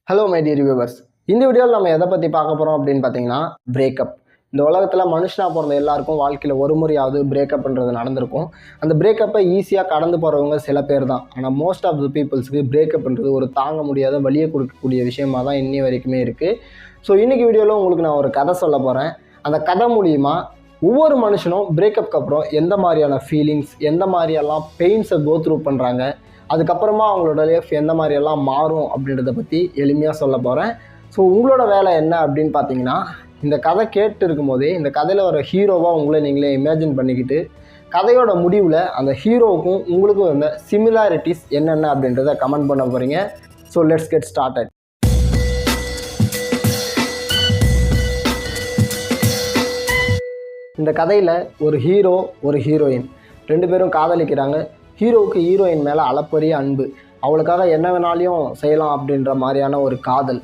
Hello my dear viewers, இந்த வீடியோவில் நம்ம எதை பற்றி பார்க்க போகிறோம் அப்படின்னு பார்த்தீங்கன்னா பிரேக்கப். இந்த உலகத்தில் மனுஷனாக பிறந்த எல்லாருக்கும் வாழ்க்கையில் ஒரு முறையாவது பிரேக்கப்ன்றது நடந்திருக்கும். அந்த பிரேக்கப்பை ஈஸியாக கடந்து போகிறவங்க சில பேர் தான். ஆனால் மோஸ்ட் ஆஃப் த பீப்புள்ஸுக்கு பிரேக்கப்ன்றது ஒரு தாங்க முடியாத வலியை கொடுக்கக்கூடிய விஷயமாக தான் இன்னி வரைக்குமே இருக்குது. ஸோ இன்றைக்கி வீடியோவில் உங்களுக்கு நான் ஒரு கதை சொல்ல போகிறேன். அந்த கதை மூலிமா ஒவ்வொரு மனுஷனும் பிரேக்கப்க்கு அப்புறம் எந்த மாதிரியான ஃபீலிங்ஸ், எந்த மாதிரியெல்லாம் பெயின்ஸை கோத்ரூ பண்ணுறாங்க, அதுக்கப்புறமா அவங்களோட லைஃப் எந்த மாதிரியெல்லாம் மாறும் அப்படின்றத பற்றி எளிமையாக சொல்ல போகிறேன். ஸோ உங்களோட வேலை என்ன அப்படின்னு பார்த்தீங்கன்னா, இந்த கதை கேட்டு இருக்கும் போதே இந்த கதையில் வர ஹீரோவாக உங்களை நீங்களே இமேஜின் பண்ணிக்கிட்டு கதையோட முடிவில் அந்த ஹீரோவுக்கும் உங்களுக்கும் இருந்த சிமிலாரிட்டிஸ் என்னென்ன அப்படின்றத கமெண்ட் பண்ண போகிறீங்க. So let's get started. இந்த கதையில் ஒரு ஹீரோ, ஒரு ஹீரோயின் ரெண்டு பேரும் காதலிக்கிறாங்க. ஹீரோவுக்கு ஹீரோயின் மேலே அளப்பரிய அன்பு, அவளுக்காக என்ன வேணாலையும் செய்யலாம் அப்படின்ற மாதிரியான ஒரு காதல்.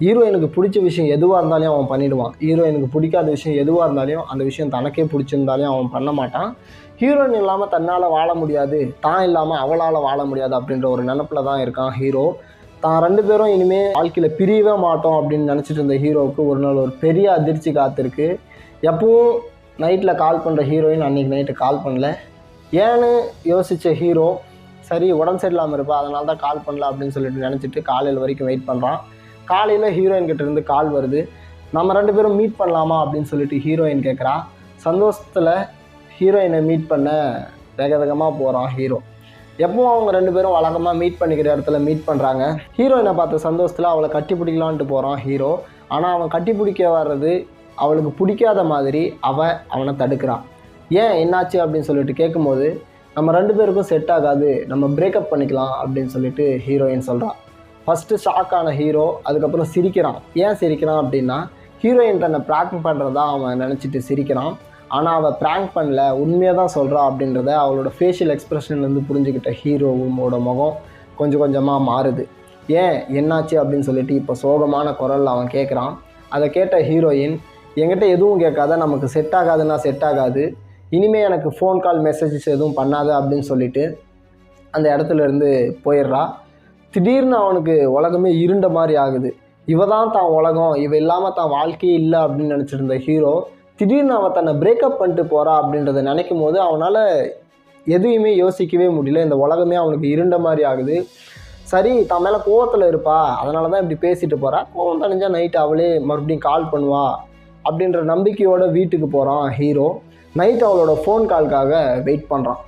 ஹீரோயினுக்கு பிடிச்ச விஷயம் எதுவாக இருந்தாலும் அவன் பண்ணிவிடுவான். ஹீரோயினுக்கு பிடிக்காத விஷயம் எதுவாக இருந்தாலும் அந்த விஷயம் தனக்கே பிடிச்சிருந்தாலும் அவன் பண்ண மாட்டான். ஹீரோயின் இல்லாமல் தன்னால் வாழ முடியாது, தான் இல்லாமல் அவளால் வாழ முடியாது அப்படின்ற ஒரு நினப்பில் தான் இருக்கான் ஹீரோ. தான் ரெண்டு பேரும் இனிமேல் வாழ்க்கையில் பிரியவே மாட்டோம் அப்படின்னு நினச்சிட்டு இருந்த ஹீரோவுக்கு ஒரு நாள் ஒரு பெரிய அதிர்ச்சி காத்திருக்கு. எப்பவும் நைட்டில் கால் பண்ணுற ஹீரோயின் அன்றைக்கி நைட்டு கால் பண்ணல. ஏன்னு யோசித்த ஹீரோ, சரி உடம்பு சரியில்லாமல் இருப்பா, அதனால தான் கால் பண்ணல அப்படின்னு சொல்லிட்டு நினச்சிட்டு காலையில் வரைக்கும் வெயிட் பண்ணுறான். காலையில் ஹீரோயின் கிட்டேருந்து கால் வருது. நம்ம ரெண்டு பேரும் மீட் பண்ணலாமா அப்படின்னு சொல்லிட்டு ஹீரோயின் கேட்குறா. சந்தோஷத்தில் ஹீரோயினை மீட் பண்ண வேக வேகமாக போகிறான் ஹீரோ. எப்பவும் அவங்க ரெண்டு பேரும் வழக்கமாக மீட் பண்ணிக்கிற இடத்துல மீட் பண்ணுறாங்க. ஹீரோயினை பார்த்த சந்தோஷத்தில் அவளை கட்டி பிடிக்கலான்ட்டு போகிறான் ஹீரோ. ஆனால் அவன் கட்டி பிடிக்க வர்றது அவளுக்கு பிடிக்காத மாதிரி அவனை தடுக்கிறான். ஏன் என்னாச்சு அப்படின்னு சொல்லிட்டு கேட்கும்போது, நம்ம ரெண்டு பேருக்கும் செட் ஆகாது, நம்ம பிரேக்கப் பண்ணிக்கலாம் அப்படின்னு சொல்லிட்டு ஹீரோயின் சொல்கிறான். ஃபஸ்ட்டு ஷாக் ஆன ஹீரோ அதுக்கப்புறம் சிரிக்கிறான். ஏன் சிரிக்கிறான் அப்படின்னா, ஹீரோயின் தன்னை ப்ராங்க் பண்ணுறதா அவன் நினச்சிட்டு சிரிக்கிறான். ஆனால் அவள் ப்ராங்க் பண்ணல, உண்மையாக தான் சொல்கிறா அப்படின்றத அவளோட ஃபேஷியல் எக்ஸ்ப்ரெஷன்லேருந்து புரிஞ்சுக்கிட்ட ஹீரோவோட முகம் கொஞ்சம் கொஞ்சமாக மாறுது. ஏன் என்னாச்சு அப்படின்னு சொல்லிட்டு இப்போ சோகமான குரலில் அவன் கேட்குறான். அதை கேட்ட ஹீரோயின், என்கிட்ட எதுவும் கேட்காத, நமக்கு செட் ஆகாதுன்னா செட் ஆகாது, இனிமேல் எனக்கு ஃபோன் கால் மெசேஜஸ் எதுவும் பண்ணாத அப்படின்னு சொல்லிட்டு அந்த இடத்துல இருந்து போயிடுறா. திடீர்னு அவனுக்கு உலகமே இருண்ட மாதிரி ஆகுது. இவ தான் தான் உலகம், இவ இல்லாமல் தான் வாழ்க்கையே இல்லை அப்படின்னு நினச்சிருந்த ஹீரோ திடீர்னு அவன் தன்னை பிரேக்கப் பண்ணிட்டு போகிறா அப்படின்றத நினைக்கும் போது அவனால் எதுவுமே யோசிக்கவே முடியல. இந்த உலகமே அவனுக்கு இருண்ட மாதிரி ஆகுது. சரி, தான் மேலே கோவத்தில் இருப்பா, அதனால தான் இப்படி பேசிட்டு போகிறா, கோவம் தணிஞ்சால் நைட்டு அவளே மறுபடியும் கால் பண்ணுவா அப்படின்ற நம்பிக்கையோடு வீட்டுக்கு போகிறான் ஹீரோ. நைட்டு அவளோட ஃபோன் கால்க்காக வெயிட் பண்ணுறான்.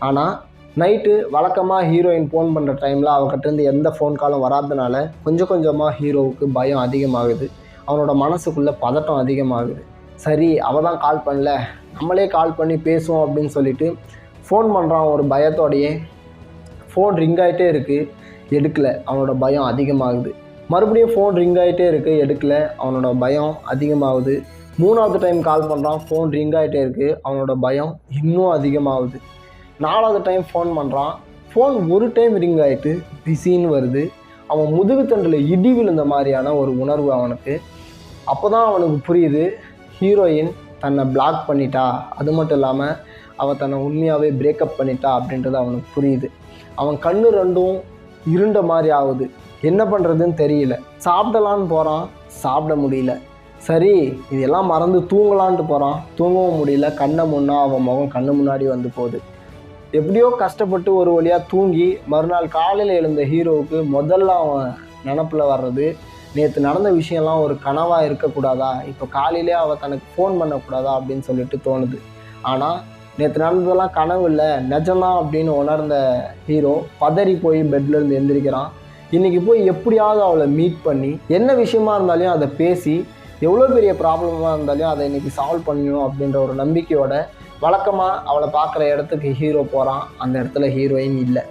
ஆனால் நைட்டு வழக்கமாக ஹீரோயின் ஃபோன் பண்ணுற டைமில் அவகிட்டேருந்து எந்த ஃபோன் காலும் வராதனால கொஞ்சம் கொஞ்சமாக ஹீரோவுக்கு பயம் அதிகமாகுது. அவனோட மனசுக்குள்ளே பதட்டம் அதிகமாகுது. சரி, அவள் தான் கால் பண்ணல, நம்மளே கால் பண்ணி பேசுவோம் அப்படின்னு சொல்லிட்டு ஃபோன் பண்ணுறான் ஒரு பயத்தோடையே. ஃபோன் ரிங் ஆகிட்டே இருக்குது, எடுக்கலை. அவனோட பயம் அதிகமாகுது. மறுபடியும் ஃபோன் ரிங் ஆகிட்டே இருக்குது, எடுக்கலை. அவனோட பயம் அதிகமாகுது. மூணாவது டைம் கால் பண்ணுறான், ஃபோன் ரிங் ஆகிட்டே இருக்குது. அவனோட பயம் இன்னும் அதிகமாகுது. நாலாவது டைம் ஃபோன் பண்ணுறான், ஃபோன் ஒரு டைம் ரிங் ஆகிட்டு பிஸின்னு வருது. அவன் முதுகுத்தண்டில் இடி விழுந்த மாதிரியான ஒரு உணர்வு அவனுக்கு. அப்போ தான் அவனுக்கு புரியுது, ஹீரோயின் தன்னை பிளாக் பண்ணிட்டா, அது மட்டும் இல்லாமல் அவள் தன்னை உண்மையாகவே பிரேக்கப் பண்ணிட்டா அப்படின்றது அவனுக்கு புரியுது. அவன் கண்ணு ரெண்டும் இருண்ட மாதிரி ஆகுது. என்ன பண்ணுறதுன்னு தெரியல. சாப்பிடலான்னு போகிறான், சாப்பிட முடியல. சரி, இதெல்லாம் மறந்து தூங்கலான்ட்டு போகிறான், தூங்கவும் முடியல. கண்ணை முன்னா அவன் முகம் கண்ணு முன்னாடி வந்து போகுது. எப்படியோ கஷ்டப்பட்டு ஒரு வழியாக தூங்கி மறுநாள் காலையில் எழுந்த ஹீரோவுக்கு முதல்ல அவன் நினப்பில் வர்றது, நேற்று நடந்த விஷயம்லாம் ஒரு கனவாக இருக்கக்கூடாதா, இப்போ காலையிலே அவள் தனக்கு ஃபோன் பண்ணக்கூடாதா அப்படின்னு சொல்லிட்டு தோணுது. ஆனால் நேற்று நடந்ததெல்லாம் கனவு இல்லை, நிஜம்தான் அப்படின்னு உணர்ந்த ஹீரோ பதறி போய் பெட்லேருந்து எந்திரிக்கிறான். இன்றைக்கி போய் எப்படியாவது அவளை மீட் பண்ணி என்ன விஷயமா இருந்தாலும் அதை பேசி, எவ்வளோ பெரிய ப்ராப்ளமாக இருந்தாலும் அதை இன்றைக்கி சால்வ் பண்ணணும் அப்படின்ற ஒரு நம்பிக்கையோட வழக்கமாக அவளை பார்க்குற இடத்துக்கு ஹீரோ போகிறான். அந்த இடத்துல ஹீரோயின் இல்லை.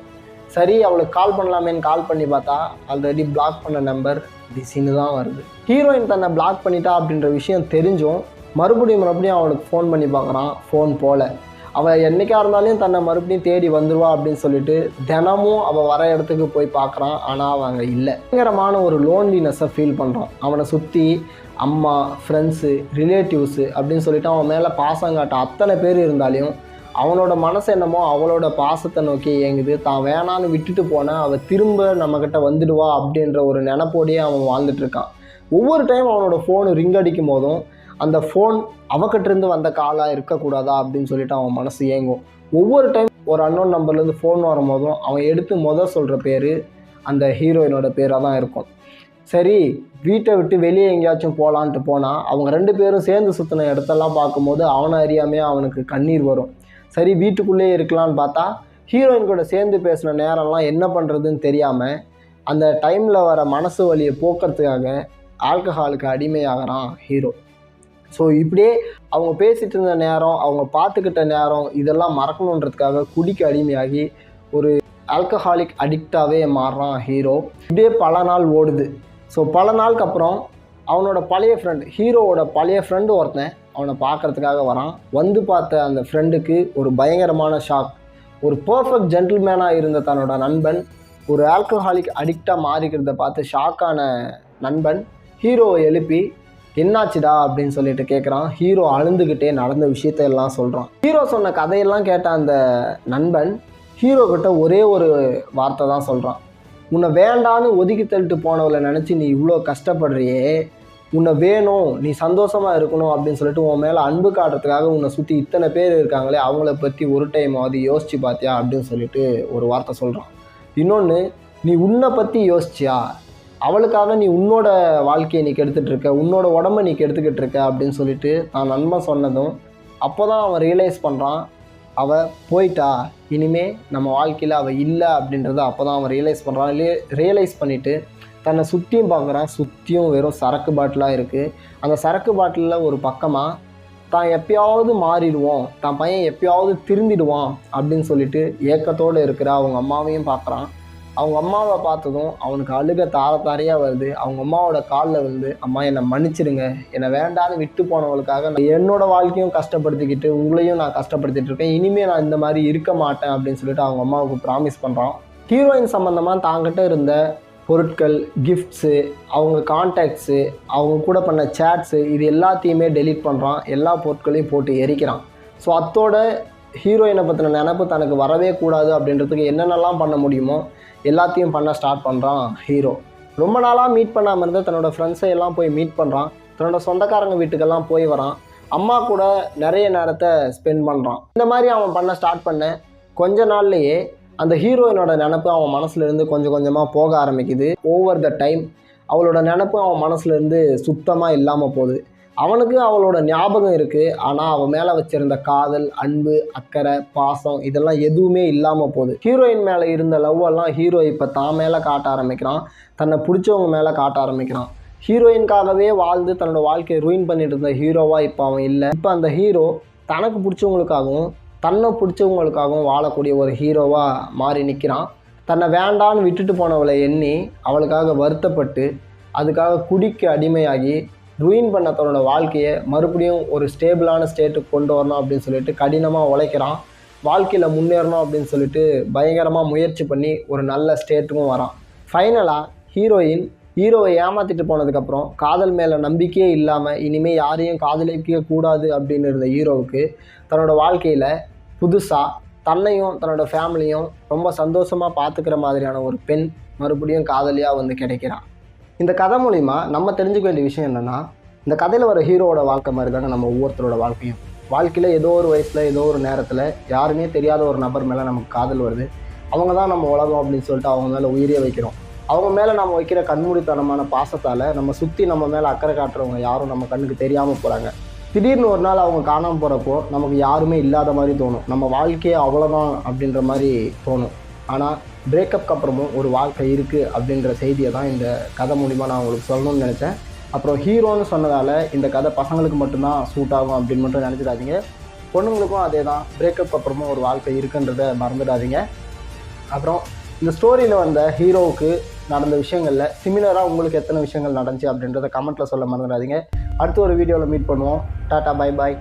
சரி, அவளுக்கு கால் பண்ணலாமேன்னு கால் பண்ணி பார்த்தா ஆல்ரெடி பிளாக் பண்ண நம்பர் பிஸின்னு தான் வருது. ஹீரோயின் தன்னை பிளாக் பண்ணிட்டா அப்படின்ற விஷயம் தெரிஞ்சும் மறுபடியும் அவளுக்கு ஃபோன் பண்ணி பார்க்குறான், ஃபோன் போல. அவள் என்றைக்கா இருந்தாலும் தன்னை மறுபடியும் தேடி வந்துடுவா அப்படின்னு சொல்லிட்டு தினமும் அவள் வர இடத்துக்கு போய் பார்க்குறான். ஆனால் அவன் அங்கே இல்லை. பயங்கரமான ஒரு லோன்லினஸை ஃபீல் பண்ணுறான். அவனை சுற்றி அம்மா, ஃப்ரெண்ட்ஸு, ரிலேட்டிவ்ஸு அப்படின்னு சொல்லிட்டு அவன் மேலே பாசம் காட்ட அத்தனை பேர் இருந்தாலையும் அவனோட மனசு என்னமோ அவளோட பாசத்தை நோக்கி இயங்குது. தான் வேணான்னு விட்டுட்டு போனால் அவள் திரும்ப நம்மக்கிட்ட வந்துடுவா அப்படின்ற ஒரு நினப்போடையே அவன் வாழ்ந்துட்டுருக்கான். ஒவ்வொரு டைம் அவனோட ஃபோனு ரிங் அடிக்கும் போதும் அந்த ஃபோன் அவகிட்டேருந்து வந்த காலாக இருக்கக்கூடாதா அப்படின்னு சொல்லிட்டு அவன் மனசு இயங்கும். ஒவ்வொரு டைம் ஒரு அன்னோன் நம்பர்லேருந்து ஃபோன் வரும்போதும் அவன் எடுத்து சொல்கிற பேர் அந்த ஹீரோயினோட பேராக தான் இருக்கும். சரி, வீட்டை விட்டு வெளியே எங்கேயாச்சும் போகலான்ட்டு போனால் அவங்க 2 பேரும் சேர்ந்து சுற்றின இடத்தெல்லாம் பார்க்கும்போது அவனை அறியாமையே அவனுக்கு கண்ணீர் வரும். சரி, வீட்டுக்குள்ளேயே இருக்கலான்னு பார்த்தா ஹீரோயின் கூட சேர்ந்து பேசின நேரம்லாம் என்ன பண்ணுறதுன்னு தெரியாமல் அந்த டைமில் வர மனசு வலியை போக்குறதுக்காக ஆல்கஹாலுக்கு அடிமையாகிறான் ஹீரோ. ஸோ இப்படியே அவங்க பேசிகிட்டு இருந்த நேரம், அவங்க பார்த்துக்கிட்ட நேரம் இதெல்லாம் மறக்கணுன்றதுக்காக குடிக்கு அடிமையாகி ஒரு ஆல்கஹாலிக் அடிக்டாகவே மாறுறான் ஹீரோ. இப்படியே பல நாள் ஓடுது. ஸோ பல நாளுக்கு அப்புறம் அவனோட பழைய ஃப்ரெண்ட், ஹீரோவோட பழைய ஃப்ரெண்டு ஒருத்தன் அவனை பார்க்குறதுக்காக வரான். வந்து பார்த்த அந்த ஃப்ரெண்டுக்கு ஒரு பயங்கரமான ஷாக். ஒரு பர்ஃபெக்ட் ஜென்டில்மேனாக இருந்த தன்னோட நண்பன் ஒரு ஆல்கஹாலிக் அடிக்டாக மாறிக்கிறத பார்த்து ஷாக்கான நண்பன் ஹீரோவை எழுப்பி என்னாச்சுடா அப்படின்னு சொல்லிட்டு கேட்குறான். ஹீரோ அழுந்துக்கிட்டே நடந்த விஷயத்தையெல்லாம் சொல்கிறான். ஹீரோ சொன்ன கதையெல்லாம் கேட்ட அந்த நண்பன் ஹீரோ கிட்ட ஒரே ஒரு வார்த்தை தான் சொல்கிறான். உன்னை வேண்டான்னு ஒதுக்கி தள்ளிட்டு போனவளை நினச்சி நீ இவ்வளோ கஷ்டப்படுறியே, உன்னை வேணும், நீ சந்தோஷமாக இருக்கணும் அப்படின்னு சொல்லிட்டு உன் மேலே அன்பு காட்டுறதுக்காக உன்னை சுற்றி இத்தனை பேர் இருக்காங்களே, அவங்கள பற்றி ஒரு டைமாவது யோசிச்சு பார்த்தியா அப்படின்னு சொல்லிட்டு ஒரு வார்த்தை சொல்கிறான். இன்னொன்று, நீ உன்னை பற்றி யோசிச்சியா, அவளுக்காக நீ உன்னோட வாழ்க்கையை நீ கெடுத்துட்டு இருக்க, உன்னோட உடம்பை நீ கெடுத்துக்கிட்டு இருக்க அப்படின்னு சொல்லிட்டு நான் நண்பன் சொன்னதும் அப்போ தான் அவன் ரியலைஸ் பண்ணுறான், அவள் போயிட்டா, இனிமே நம்ம வாழ்க்கையில் அவள் இல்லை அப்படின்றத அப்போ தான் அவன் ரியலைஸ் பண்ணுறான். ரியலைஸ் பண்ணிவிட்டு தன்னை சுற்றியும் பார்க்குறான். சுற்றியும் வெறும் சரக்கு பாட்டிலாக இருக்குது. அந்த சரக்கு பாட்டிலில் ஒரு பக்கமாக தான் எப்பயாவது மாறிடுவோம், தான் பையன் எப்பயாவது திருந்திடுவான் அப்படின்னு சொல்லிட்டு ஏக்கத்தோடு இருக்கிற அவங்க அம்மாவையும் பார்க்குறான். அவங்க அம்மாவை பார்த்ததும் அவனுக்கு அழுக தாரையாக வருது. அவங்க அம்மாவோட காலில் வந்து, அம்மா என்னை மன்னிச்சிடுங்க, என்னை வேண்டான்னு விட்டு போனவங்களுக்காக என்னோடய வாழ்க்கையும் கஷ்டப்படுத்திக்கிட்டு உங்களையும் நான் கஷ்டப்படுத்திட்டு இருக்கேன், இனிமேல் நான் இந்த மாதிரி இருக்க மாட்டேன் அப்படின்னு சொல்லிட்டு அவங்க அம்மாவுக்கு ப்ராமிஸ் பண்ணுறான். ஹீரோயின் சம்மந்தமாக தாங்கிட்ட இருந்த பொருட்கள், கிஃப்ட்ஸு, அவங்க கான்டாக்ட்ஸு, அவங்க கூட பண்ண சேட்ஸு, இது எல்லாத்தையுமே டெலீட் பண்ணுறான். எல்லா பொருட்களையும் போட்டு எரிக்கிறான். ஸோ அத்தோட ஹீரோயினை பற்றின நினப்பு தனக்கு வரவே கூடாது அப்படின்றதுக்கு என்னென்னலாம் பண்ண முடியுமோ எல்லாத்தையும் பண்ண ஸ்டார்ட் பண்ணுறான் ஹீரோ. ரொம்ப நாளாக மீட் பண்ணாமல் இருந்தால் தன்னோட ஃப்ரெண்ட்ஸை எல்லாம் போய் மீட் பண்ணுறான். தன்னோட சொந்தக்காரங்க வீட்டுக்கெல்லாம் போய் வரான். அம்மா கூட நிறைய நேரத்தை ஸ்பெண்ட் பண்ணுறான். இந்த மாதிரி அவன் பண்ண ஸ்டார்ட் பண்ண கொஞ்ச நாள்லேயே அந்த ஹீரோயினோட நினப்பு அவன் மனசுலேருந்து கொஞ்சம் கொஞ்சமாக போக ஆரம்பிக்குது. ஓவர் த டைம் அவளோட நினப்பு அவன் மனசுலேருந்து சுத்தமாக இல்லாமல் போகுது. அவனுக்கு அவளோட ஞாபகம் இருக்குது, ஆனால் அவன் மேலே வச்சுருந்த காதல், அன்பு, அக்கறை, பாசம் இதெல்லாம் எதுவுமே இல்லாமல் போகுது. ஹீரோயின் மேலே இருந்த லவ்வெல்லாம் ஹீரோ இப்போ தான் மேலே காட்ட ஆரம்பிக்கிறான். தன்னை பிடிச்சவங்க மேலே காட்ட ஆரம்பிக்கிறான். ஹீரோயின்காகவே வாழ்ந்து தன்னோட வாழ்க்கையை ரூயின் பண்ணிட்டு இருந்த ஹீரோவாக இப்போ அவன் இல்லை. இப்போ அந்த ஹீரோ தனக்கு பிடிச்சவங்களுக்காகவும் தன்னை பிடிச்சவங்களுக்காகவும் வாழக்கூடிய ஒரு ஹீரோவாக மாறி நிற்கிறான். தன்னை வேண்டான்னு விட்டுட்டு போனவளை எண்ணி அவளுக்காக வருத்தப்பட்டு அதுக்காக குடிக்கு அடிமையாகி ரூயின் பண்ண தன்னோட வாழ்க்கையை மறுபடியும் ஒரு ஸ்டேபிளான ஸ்டேட்டுக்கு கொண்டு வரணும் அப்படின்னு சொல்லிட்டு கடினமாக உழைக்கிறான். வாழ்க்கையில் முன்னேறணும் அப்படின்னு சொல்லிட்டு பயங்கரமாக முயற்சி பண்ணி ஒரு நல்ல ஸ்டேட்டுக்கும் வரான். ஃபைனலாக ஹீரோவை ஏமாற்றிட்டு போனதுக்கப்புறம் காதல் மேலே நம்பிக்கையே இல்லாமல் இனிமேல் யாரையும் காதலிக்க கூடாது அப்படின்னு இருந்த ஹீரோவுக்கு தன்னோட வாழ்க்கையில் புதுசாக தன்னையும் தன்னோட ஃபேமிலியும் ரொம்ப சந்தோஷமாக பார்த்துக்கிற மாதிரியான ஒரு பெண் மறுபடியும் காதலியாக வந்து கிடைக்கிறான். இந்த கதை மூலிமா நம்ம தெரிஞ்சுக்க வேண்டிய விஷயம் என்னென்னா, இந்த கதையில் வர ஹீரோவோட வாழ்க்கை மாதிரி தானே நம்ம ஒவ்வொருத்தரோட வாழ்க்கையும். வாழ்க்கையில் ஏதோ ஒரு வயசில் ஏதோ ஒரு நேரத்தில் யாருமே தெரியாத ஒரு நபர் மேலே நமக்கு காதல் வருது. அவங்க தான் நம்ம உலகம் அப்படின்னு சொல்லிட்டு அவங்க மேலே உயிரே வைக்கிறோம். அவங்க மேலே நம்ம வைக்கிற கண்மூடித்தனமான பாசத்தால் நம்ம சுற்றி நம்ம மேலே அக்கறை காட்டுறவங்க யாரும் நம்ம கண்ணுக்கு தெரியாமல் போகிறாங்க. திடீர்னு ஒரு நாள் அவங்க காணாமல் போகிறப்போ நமக்கு யாருமே இல்லாத மாதிரி தோணும். நம்ம வாழ்க்கையே அவ்வளோதான் அப்படின்ற மாதிரி தோணும். ஆனால் பிரேக்கப்க்கு அப்புறமும் ஒரு வாழ்க்கை இருக்குது அப்படின்ற செய்தியை தான் இந்த கதை மூலிமா நான் உங்களுக்கு சொல்லணும்னு நினச்சேன். அப்புறம் ஹீரோன்னு சொன்னதால் இந்த கதை பசங்களுக்கு மட்டும்தான் சூட் ஆகும் அப்படின்னு மட்டும் நினச்சிடாதீங்க. பொண்ணுங்களுக்கும் அதே தான், பிரேக்கப் அப்புறமும் ஒரு வாழ்க்கை இருக்குன்றதை மறந்துடாதீங்க. அப்புறம் இந்த ஸ்டோரியில் வந்த ஹீரோவுக்கு நடந்த விஷயங்களில் சிமிலராக உங்களுக்கு எத்தனை விஷயங்கள் நடந்துச்சு அப்படின்றத கமெண்ட்டில் சொல்ல மறந்துடாதீங்க. அடுத்த ஒரு வீடியோவில் மீட் பண்ணுவோம். Tata, bye bye.